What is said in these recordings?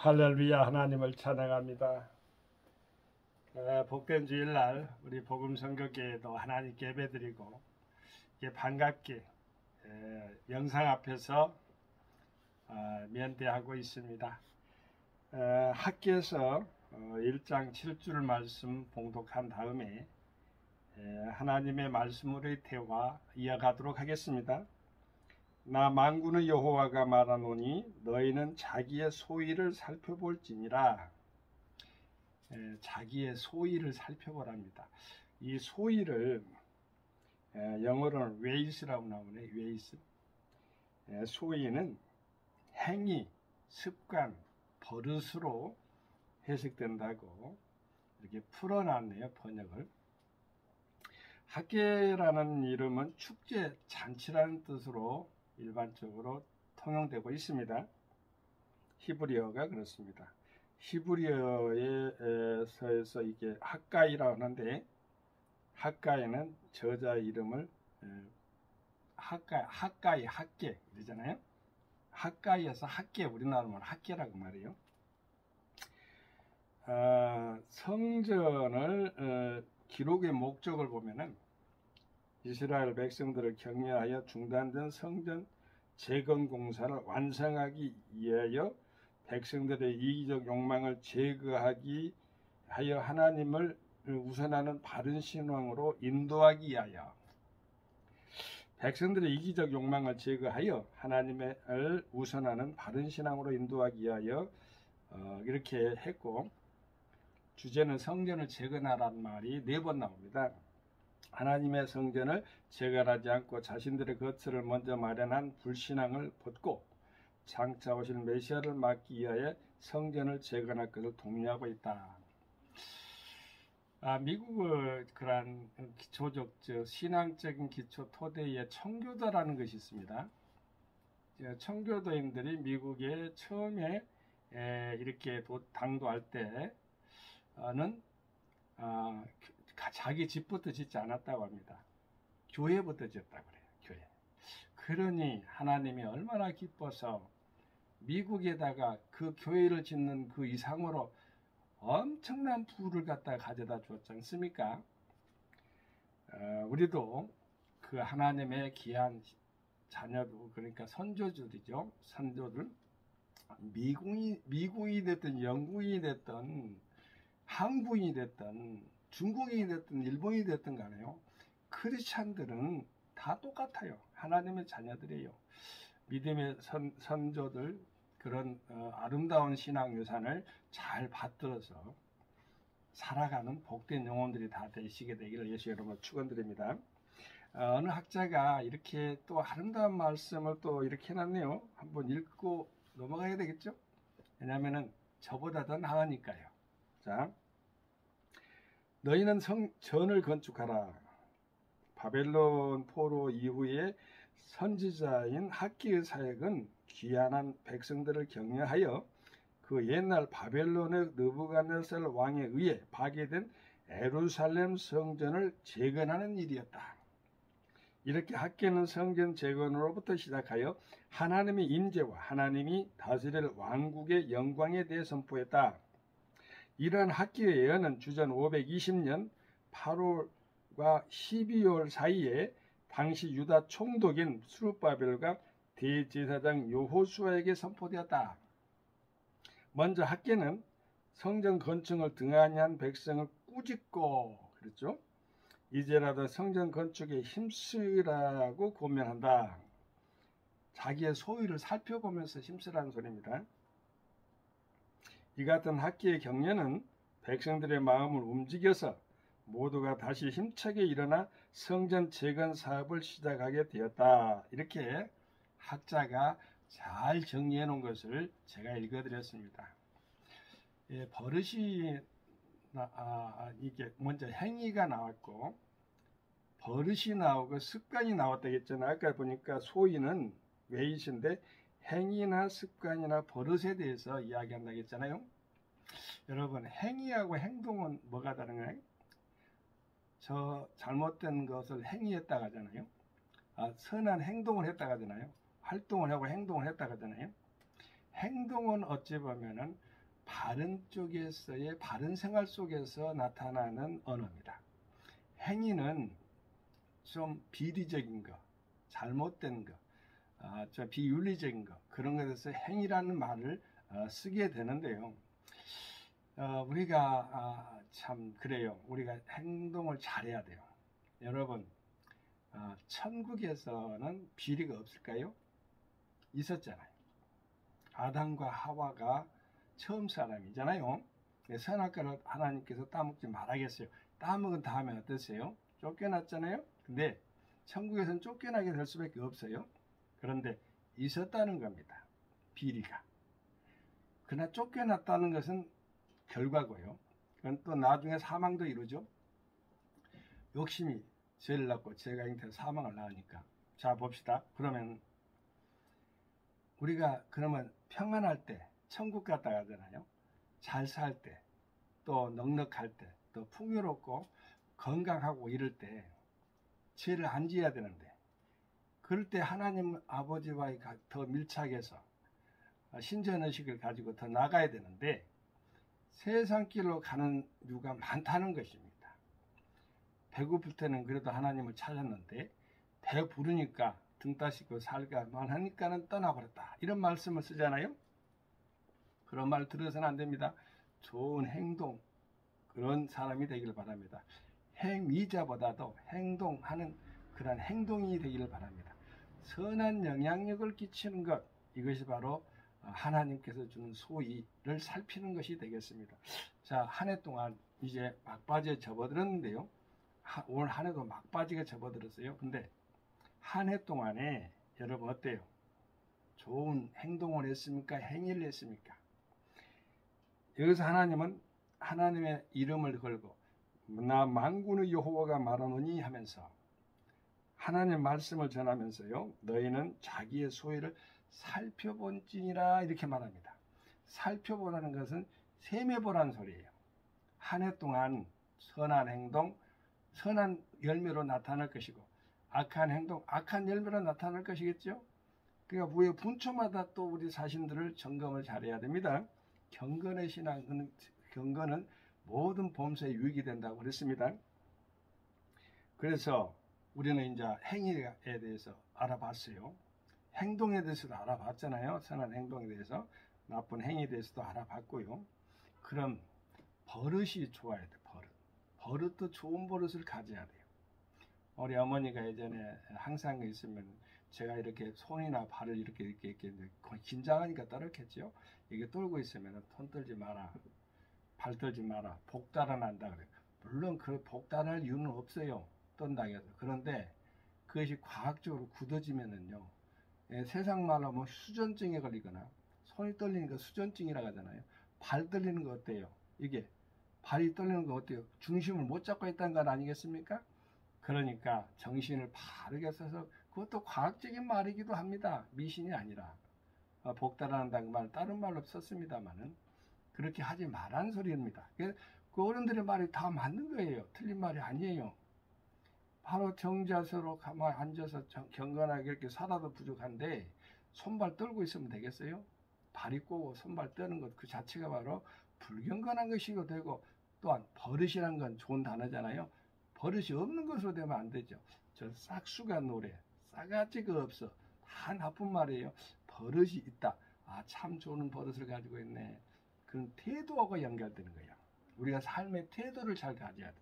할렐루야. 하나님을 찬양합니다. 복된 주일날 우리 복음선교교회도 하나님께 예배드리고 반갑게 영상 앞에서 면대하고 있습니다. 학교에서 1장 7절 말씀 봉독한 다음에 하나님의 말씀으로의 대화 이어가도록 하겠습니다. 나 만군의 여호와가 말하노니 너희는 자기의 소위를 살펴볼지니라. 자기의 소위를 살펴보랍니다. 이 소위를 영어로는 웨이스라고 나오네. 웨이스. 소위는 행위, 습관, 버릇으로 해석된다고 이렇게 풀어놨네요. 번역을. 학계라는 이름은 축제, 잔치라는 뜻으로 일반적으로 통용되고 있습니다. 히브리어가 그렇습니다. 히브리어에서 이게 학가이라고 하는데, 학가에는 저자 이름을 학가이, 학계 이러잖아요. 학가이에서 학계, 우리나라 말은 학계라고 말해요. 성전을 기록의 목적을 보면은 이스라엘 백성들을 격려하여 중단된 성전 재건 공사를 완성하기 위하여 백성들의 이기적 욕망을 제거하기 하여 하나님을 우선하는 바른 신앙으로 인도하기 위하여, 백성들의 이기적 욕망을 제거하여 하나님을 우선하는 바른 신앙으로 인도하기 위하여 이렇게 했고, 주제는 성전을 재건하라는 말이 4번 나옵니다. 하나님의 성전을 재건하지 않고 자신들의 거처를 먼저 마련한 불신앙을 벗고 장차 오실 메시아를 막기 위하여 성전을 재건할 것을 독려하고 있다. 미국의 그러한 기초적 신앙적인 기초 토대에 청교도라는 것이 있습니다. 청교도인들이 미국에 처음에 이렇게 당도할 때는 자기 집부터 짓지 않았다고 합니다. 교회부터 짓다고 그래요. 교회. 그러니 하나님이 얼마나 기뻐서 미국에다가 그 교회를 짓는 그 이상으로 엄청난 부를 갖다가 가져다 주었지 않습니까? 우리도 그 하나님의 귀한 자녀도, 그러니까 선조들이죠. 선조들. 미국이 됐든 영국이 됐든 한국인이 됐든 중국인이 됐든 일본인이 됐든 간에요, 크리스찬들은 다 똑같아요. 하나님의 자녀들이에요. 믿음의 선조들, 그런 아름다운 신앙 유산을 잘 받들어서 살아가는 복된 영혼들이 다 되시게 되기를 예수 여러분 축원드립니다. 어느 학자가 이렇게 또 아름다운 말씀을 또 이렇게 해놨네요. 한번 읽고 넘어가야 되겠죠? 왜냐하면 저보다 더 나으니까요. 자, 너희는 전을 건축하라. 바벨론 포로 이후에 선지자인 학기의 사역은 귀환한 백성들을 격려하여 그 옛날 바벨론의 느부갓네살 왕에 의해 파괴된 예루살렘 성전을 재건하는 일이었다. 이렇게 학계는 성전 재건으로부터 시작하여 하나님의 임재와 하나님이 다스릴 왕국의 영광에 대해 선포했다. 이러한 학기의 예언은 주전 520년 8월과 12월 사이에 당시 유다 총독인 스룹바벨과 대제사장 여호수아에게 선포되었다. 먼저 학계는 성전 건축을 등한히 한 백성을 꾸짖고 그랬죠. 이제라도 성전 건축에 힘쓰라고 권면한다. 자기의 소유를 살펴보면서 힘쓰라는 소리입니다. 이 같은 학기의 격려는 백성들의 마음을 움직여서 모두가 다시 힘차게 일어나 성전 재건 사업을 시작하게 되었다. 이렇게 학자가 잘 정리해 놓은 것을 제가 읽어드렸습니다. 버릇이 이게 먼저 행위가 나왔고 버릇이 나오고 습관이 나왔다 했잖아요. 아까 보니까 소위는 웨이스인데 행위나 습관이나 버릇에 대해서 이야기한다고 했잖아요. 여러분, 행위하고 행동은 뭐가 다른가요? 저 잘못된 것을 행위했다고 하잖아요. 선한 행동을 했다고 하잖아요. 활동을 하고 행동을 했다고 하잖아요. 행동은 어찌 보면은 바른 쪽에서의 바른 생활 속에서 나타나는 언어입니다. 행위는 좀 비리적인 거, 잘못된 거, 좀 비윤리적인 거, 그런 것에 대해서 행위라는 말을 쓰게 되는데요. 우리가 참 그래요. 우리가 행동을 잘해야 돼요. 여러분, 천국에서는 비리가 없을까요? 있었잖아요. 아담과 하와가 처음 사람이잖아요. 선악과를 하나님께서 따먹지 말아겠어요. 따먹은 다음에 어땠어요? 쫓겨났잖아요. 근데 천국에서는 쫓겨나게 될 수밖에 없어요. 그런데 있었다는 겁니다. 비리가. 그러나 쫓겨났다는 것은 결과고요. 그건 또 나중에 사망도 이루죠. 욕심이 죄를 낳고 죄가 잉태해서 사망을 낳으니까. 자, 봅시다. 그러면 우리가 그러면 평안할 때 천국 갔다 가잖아요. 잘 살 때, 또 넉넉할 때, 또 풍요롭고 건강하고 이럴 때 죄를 안 지어야 되는데, 그럴 때 하나님 아버지와 더 밀착해서 신전의식을 가지고 더 나가야 되는데 세상 길로 가는 이유가 많다는 것입니다. 배고플 때는 그래도 하나님을 찾았는데 배부르니까 등 따시고 살가만 하니까는 떠나버렸다. 이런 말씀을 쓰잖아요. 그런 말 들어서는 안 됩니다. 좋은 행동, 그런 사람이 되기를 바랍니다. 행위자보다도 행동하는 그런 행동이 되기를 바랍니다. 선한 영향력을 끼치는 것, 이것이 바로 하나님께서 주는 소위를 살피는 것이 되겠습니다. 자, 한 해 동안 이제 막바지에 접어들었는데요. 올 한 해도 막바지가 접어들었어요. 근데 한 해 동안에 여러분 어때요? 좋은 행동을 했습니까? 행위를 했습니까? 여기서 하나님은 하나님의 이름을 걸고 나 만군의 여호와가 말하노니 하면서 하나님 말씀을 전하면서요. 너희는 자기의 소유를 살펴본지니라 이렇게 말합니다. 살펴보라는 것은 세매보라는 소리예요. 한 해 동안 선한 행동, 선한 열매로 나타날 것이고 악한 행동, 악한 열매로 나타날 것이겠죠. 그러니까 왜 분초마다 또 우리 자신들을 점검을 잘해야 됩니다. 경건의 신앙은 경건은 모든 범사에 유익이 된다고 그랬습니다. 그래서 우리는 이제 행위에 대해서 알아봤어요. 행동에 대해서도 알아봤잖아요. 선한 행동에 대해서, 나쁜 행위에 대해서도 알아봤고요. 그럼 버릇이 좋아야 돼. 버릇도 좋은 버릇을 가져야 돼요. 우리 어머니가 예전에 항상 있으면 제가 이렇게 손이나 발을 이렇게 긴장하니까 떨었겠죠. 이게 떨고 있으면 손 떨지 마라, 발 떨지 마라, 복달아난다 그래요. 물론 그 복달할 이유는 없어요. 떤다 해서. 그런데 그것이 과학적으로 굳어지면은요, 세상 말로 하면 수전증에 걸리거나 손이 떨리니까 수전증이라고 하잖아요. 발 떨리는 거 어때요? 이게 발이 떨리는 거 어때요? 중심을 못 잡고 있다는 건 아니겠습니까? 그러니까 정신을 바르게 써서, 그것도 과학적인 말이기도 합니다. 미신이 아니라. 복달한다는 말 다른 말로 썼습니다만은 그렇게 하지 말라는 소리입니다. 그 어른들의 말이 다 맞는 거예요. 틀린 말이 아니에요. 바로 정자세로 가만히 앉아서 경건하게 이렇게 살아도 부족한데 손발 떨고 있으면 되겠어요? 발이 꼬고 손발 떠는 것 그 자체가 바로 불경건한 것이고 되고, 또한 버릇이란 건 좋은 단어잖아요. 버릇이 없는 것으로 되면 안 되죠. 저 싹수가 노래, 싸가지가 없어, 다 나쁜 말이에요. 버릇이 있다. 참 좋은 버릇을 가지고 있네. 그런 태도하고 연결되는 거예요. 우리가 삶의 태도를 잘 가져야 돼.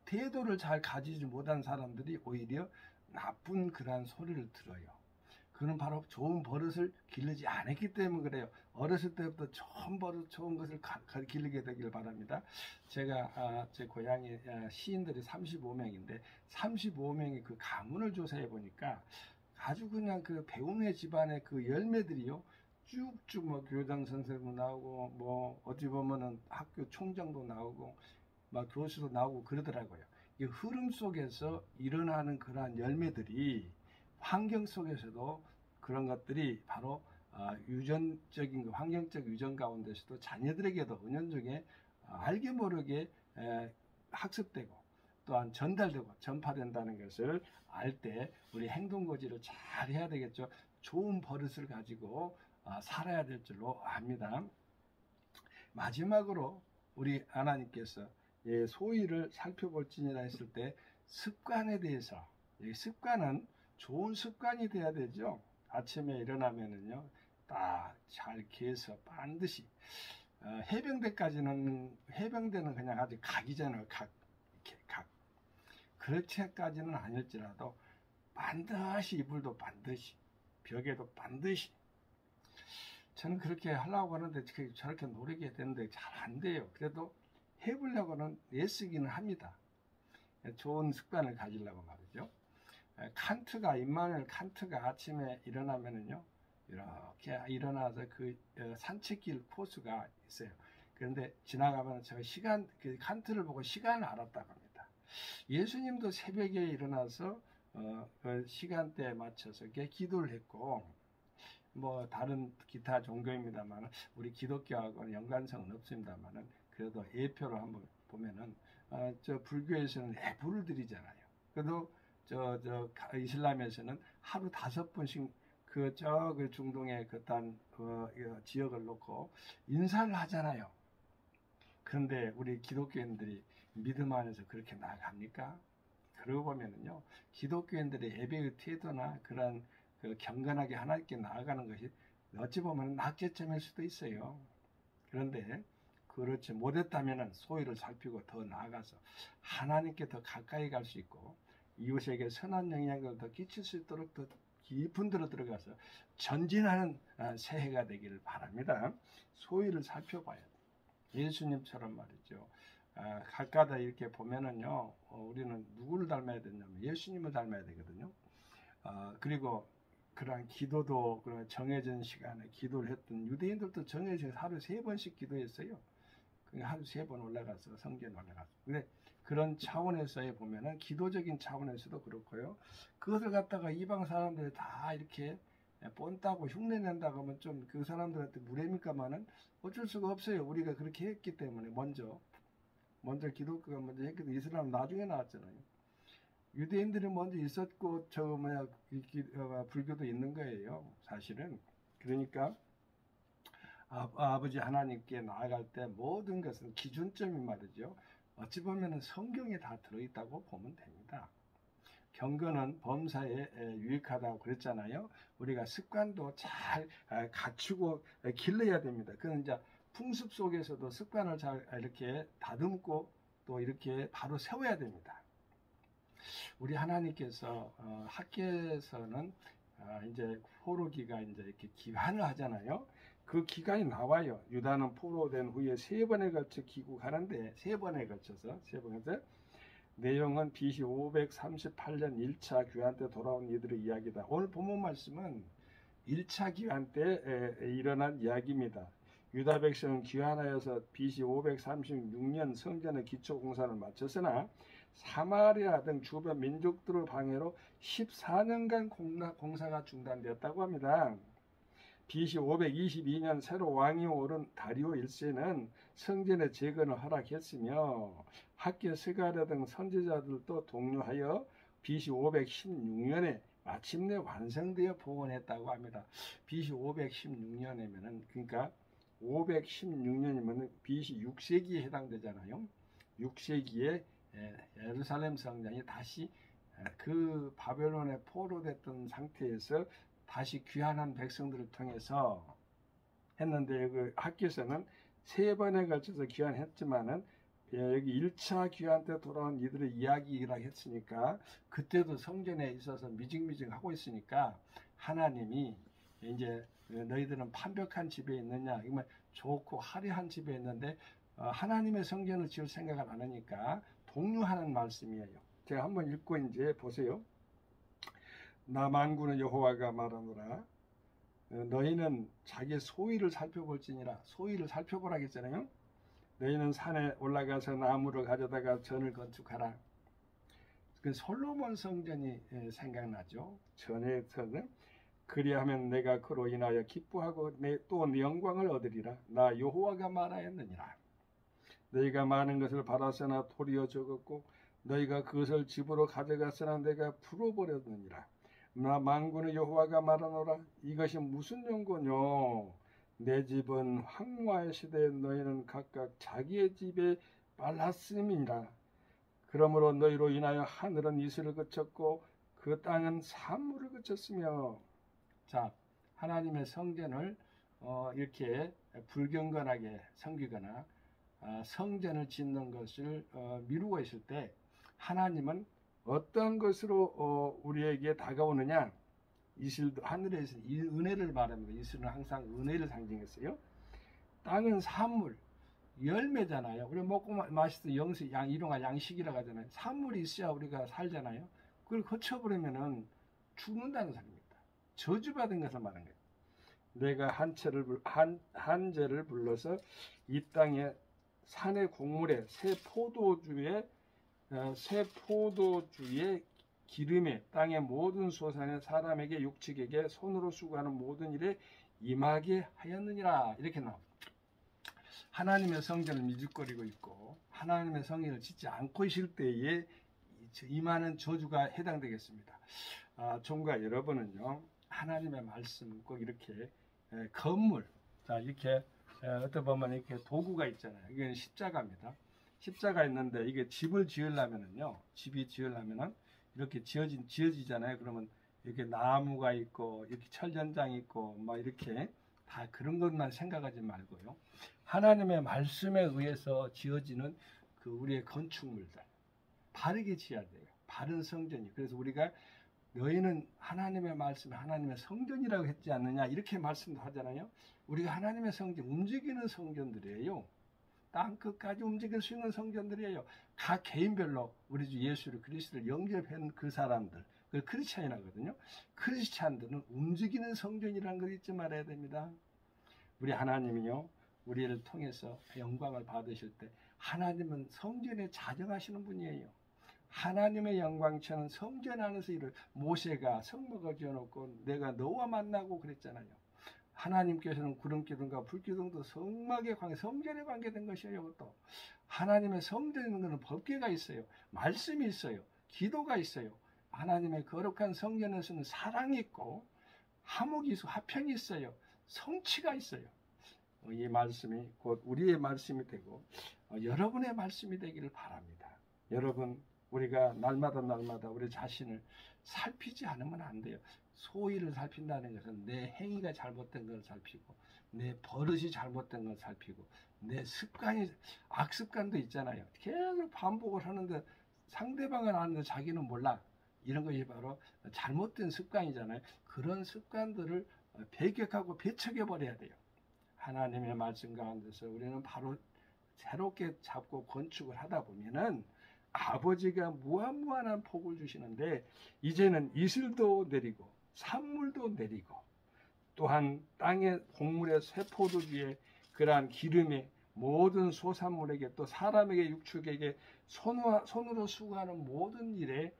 태도를 잘 가지지 못한 사람들이 오히려 나쁜 그러한 소리를 들어요. 그는 바로 좋은 버릇을 기르지 않았기 때문에 그래요. 어렸을 때부터 좋은 버릇, 좋은 것을 기르게 되길 바랍니다. 제가 제 고향에 시인들이 35명인데 35명의 그 가문을 조사해 보니까 아주 그냥 그 배움의 집안의 그 열매들이요, 쭉쭉 뭐 교장 선생도 나오고 뭐 어찌 보면은 학교 총장도 나오고 막 교수도 나오고 그러더라고요. 이 흐름 속에서 일어나는 그러한 열매들이 환경 속에서도 그런 것들이 바로 유전적인 환경적 유전 가운데서도 자녀들에게도 은연중에 알게 모르게 학습되고 또한 전달되고 전파된다는 것을 알 때 우리 행동 고지를 잘 해야 되겠죠. 좋은 버릇을 가지고 살아야 될 줄로 압니다. 마지막으로 우리 하나님께서 소위를 살펴볼지니라 했을 때 습관에 대해서, 이 습관은 좋은 습관이 돼야 되죠. 아침에 일어나면은요, 딱 잘 개서 반드시 해병대는 그냥 아직 각이잖아요. 이렇게 각. 그렇게까지는 아닐지라도 반드시 이불도 반드시, 벽에도 반드시. 저는 그렇게 하려고 하는데 저렇게 노력해야 되는데 잘 안 돼요. 그래도 해보려고는 애쓰기는 합니다. 좋은 습관을 가지려고 말이죠. 임마누엘 칸트가 아침에 일어나면은요, 이렇게 일어나서 그 산책길 코스가 있어요. 그런데 지나가면 제가 그 칸트를 보고 시간을 알았다고 합니다. 예수님도 새벽에 일어나서 그 시간대에 맞춰서 기도를 했고, 뭐 다른 기타 종교입니다만 우리 기독교하고는 연관성은 없습니다만은 그래도 예표로 한번 보면은 저 불교에서는 애불을 드리잖아요. 그래도 저 이슬람에서는 하루 5번씩 그 중동의 그딴 지역을 놓고 인사를 하잖아요. 그런데 우리 기독교인들이 믿음 안에서 그렇게 나아갑니까? 그러고 보면은요, 기독교인들의 예배의 태도나 그런 그 경건하게 하나님께 나아가는 것이 어찌 보면 낙제점일 수도 있어요. 그런데 그렇지 못했다면 소위를 살피고 더 나아가서 하나님께 더 가까이 갈 수 있고 이웃에게 선한 영향을 더 끼칠 수 있도록 더 깊은 데로 들어가서 전진하는 새해가 되기를 바랍니다. 소위를 살펴봐야 돼요. 예수님처럼 말이죠. 가까다 이렇게 보면은요, 우리는 누구를 닮아야 되냐면 예수님을 닮아야 되거든요. 그리고 그러한 기도도 그런 정해진 시간에 기도를 했던 유대인들도 정해진 하루 3번씩 기도했어요. 하루 3번 올라가서 성전 올라가서. 근데 그런 차원에서 보면은 기도적인 차원에서도 그렇고요. 그것을 갖다가 이방 사람들이 다 이렇게 뻔따고 흉내낸다고 하면 좀 그 사람들한테 무례니까만은 어쩔 수가 없어요. 우리가 그렇게 했기 때문에 먼저 기독교가 먼저 했기 때문에 이슬람 나중에 나왔잖아요. 유대인들이 먼저 있었고 불교도 있는 거예요. 사실은. 그러니까 아버지 하나님께 나아갈 때 모든 것은 기준점이 말이죠. 어찌 보면 성경에 다 들어있다고 보면 됩니다. 경건은 범사에 유익하다고 그랬잖아요. 우리가 습관도 잘 갖추고 길러야 됩니다. 그건 이제 풍습 속에서도 습관을 잘 이렇게 다듬고 또 이렇게 바로 세워야 됩니다. 우리 하나님께서 학교에서는 이제 포로기가 이제 이렇게 기한을 하잖아요. 그 기간이 나와요. 유다는 포로된 후에 3번에 걸쳐 귀국하는데 3번에 걸쳐서 내용은 BC 538년 1차 귀환 때 돌아온 이들의 이야기다. 오늘 본문 말씀은 1차 귀환 때 일어난 이야기입니다. 유다 백성은 귀환하여서 BC 536년 성전의 기초 공사를 마쳤으나 사마리아 등 주변 민족들의 방해로 14년간 공사가 중단되었다고 합니다. BC 522년 새로 왕이 오른 다리오 1세는 성전의 재건을 허락했으며 학교 스가랴 등 선지자들도 독려하여 BC 516년에 마침내 완성되어 복원했다고 합니다. BC 516년이면은 그러니까 516년이면 BC 6세기에 해당되잖아요. 6세기에 예루살렘 성전이 다시 그 바벨론에 포로됐던 상태에서 다시 귀환한 백성들을 통해서 했는데 그 학교에서는 3번에 걸쳐서 귀환했지만은 여기 1차 귀환 때 돌아온 이들의 이야기라 했으니까 그때도 성전에 있어서 미징미징하고 있으니까 하나님이 이제 너희들은 판벽한 집에 있느냐, 이건 좋고 화려한 집에 있는데 하나님의 성전을 지을 생각을 안 하니까 독려하는 말씀이에요. 제가 한번 읽고 이제 보세요. 나 만군의 여호와가 말하노라. 너희는 자기 소위를 살펴볼지니라. 소위를 살펴보라 했잖아요. 너희는 산에 올라가서 나무를 가져다가 전을 건축하라. 그 솔로몬 성전이 생각나죠. 전에서는 그리하면 내가 그로 인하여 기뻐하고 또 네 영광을 얻으리라. 나 여호와가 말하였느니라. 너희가 많은 것을 받았으나 도리어 적었고 너희가 그것을 집으로 가져갔으나 내가 풀어버렸느니라. 만군의 여호와가 말하노라. 이것이 무슨 연고뇨? 내 집은 황무할 시대에 너희는 각각 자기의 집에 빨랐음이니라. 그러므로 너희로 인하여 하늘은 이슬을 그쳤고 그 땅은 산물을 그쳤으며. 자, 하나님의 성전을 이렇게 불경건하게 섬기거나 성전을 짓는 것을 미루고 있을 때 하나님은 어떤 것으로 우리에게 다가오느냐? 이슬도 하늘에서 이 은혜를 말합니다. 이슬은 항상 은혜를 상징했어요. 땅은 산물, 열매잖아요. 우리 먹고 마시던 영식, 이른바 양식이라고 하잖아요. 산물이 있어야 우리가 살잖아요. 그걸 거쳐버리면은 죽는다는 소리입니다. 저주받은 것을 말하는 거예요. 내가 한 죄를 불러서 이 땅에 산의 곡물에 새 포도주의 기름에 땅의 모든 소산에 사람에게 육축에게 손으로 수고하는 모든 일에 임하게 하였느니라. 이렇게 나옵니다. 하나님의 성전을 미죽거리고 있고 하나님의 성전을 짓지 않고 있을 때에 임하는 저주가 해당되겠습니다. 종과 여러분은요, 하나님의 말씀 꼭 이렇게 건물, 자 이렇게 어떻게 보면 이렇게 도구가 있잖아요. 이게 십자가입니다. 십자가 있는데 이게 집을 지으려면은요, 집이 지으려면은 이렇게 지어지잖아요. 그러면 이렇게 나무가 있고 이렇게 철전장이 있고 뭐 이렇게 다 그런 것만 생각하지 말고요. 하나님의 말씀에 의해서 지어지는 그 우리의 건축물들 바르게 지어야 돼요. 바른 성전이. 그래서 우리가 너희는 하나님의 말씀, 하나님의 성전이라고 했지 않느냐 이렇게 말씀도 하잖아요. 우리가 하나님의 성전, 움직이는 성전들이에요. 땅 끝까지 움직일 수 있는 성전들이에요. 각 개인별로 우리 주 예수를 그리스도를 영접한 그 사람들, 그 크리스찬이라거든요. 크리스찬들은 움직이는 성전이라는 걸 잊지 말아야 됩니다. 우리 하나님이요, 우리를 통해서 영광을 받으실 때 하나님은 성전에 자정하시는 분이에요. 하나님의 영광처럼 성전 안에서 일을 모세가 성막을 지어놓고 내가 너와 만나고 그랬잖아요. 하나님께서는 구름기둥과 불기둥도 성막에 성전에 관계된 것이에요. 그것도 하나님의 성전에 있는 것은 법궤가 있어요. 말씀이 있어요. 기도가 있어요. 하나님의 거룩한 성전에서는 사랑이 있고 화목이 있고 화평이 있어요. 성취가 있어요. 이 말씀이 곧 우리의 말씀이 되고 여러분의 말씀이 되기를 바랍니다. 여러분, 우리가 날마다 우리 자신을 살피지 않으면 안 돼요. 소위를 살핀다는 것은 내 행위가 잘못된 걸 살피고 내 버릇이 잘못된 걸 살피고 내 습관이 악습관도 있잖아요. 계속 반복을 하는데 상대방은 아는데 자기는 몰라. 이런 것이 바로 잘못된 습관이잖아요. 그런 습관들을 배격하고 배척해 버려야 돼요. 하나님의 말씀 가운데서 우리는 바로 새롭게 잡고 건축을 하다 보면은 아버지가 무한무한한 복을 주시는데 이제는 이슬도 내리고 산물도 내리고 또한 땅의 곡물의 새 포도주에 그러한 기름에 모든 소산물에게 또 사람에게 육축에게 손으로 수고하는 모든 일에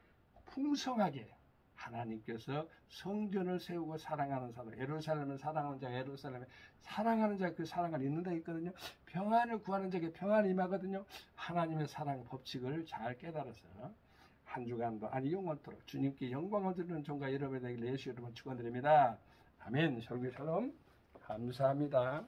풍성하게 하나님께서 성전을 세우고 사랑하는 사람, 예루살렘을 사랑하는 자, 예루살렘에 사랑하는 자, 그 사랑을 있는다 했거든요. 평안을 구하는 자에게 평안이 임하거든요. 하나님의 사랑 법칙을 잘 깨달아서 한 주간도 아니 영원토록 주님께 영광을 드리는 종과 여러분에게 예수 이름으로 축원드립니다. 아멘. 샬롬. 감사합니다.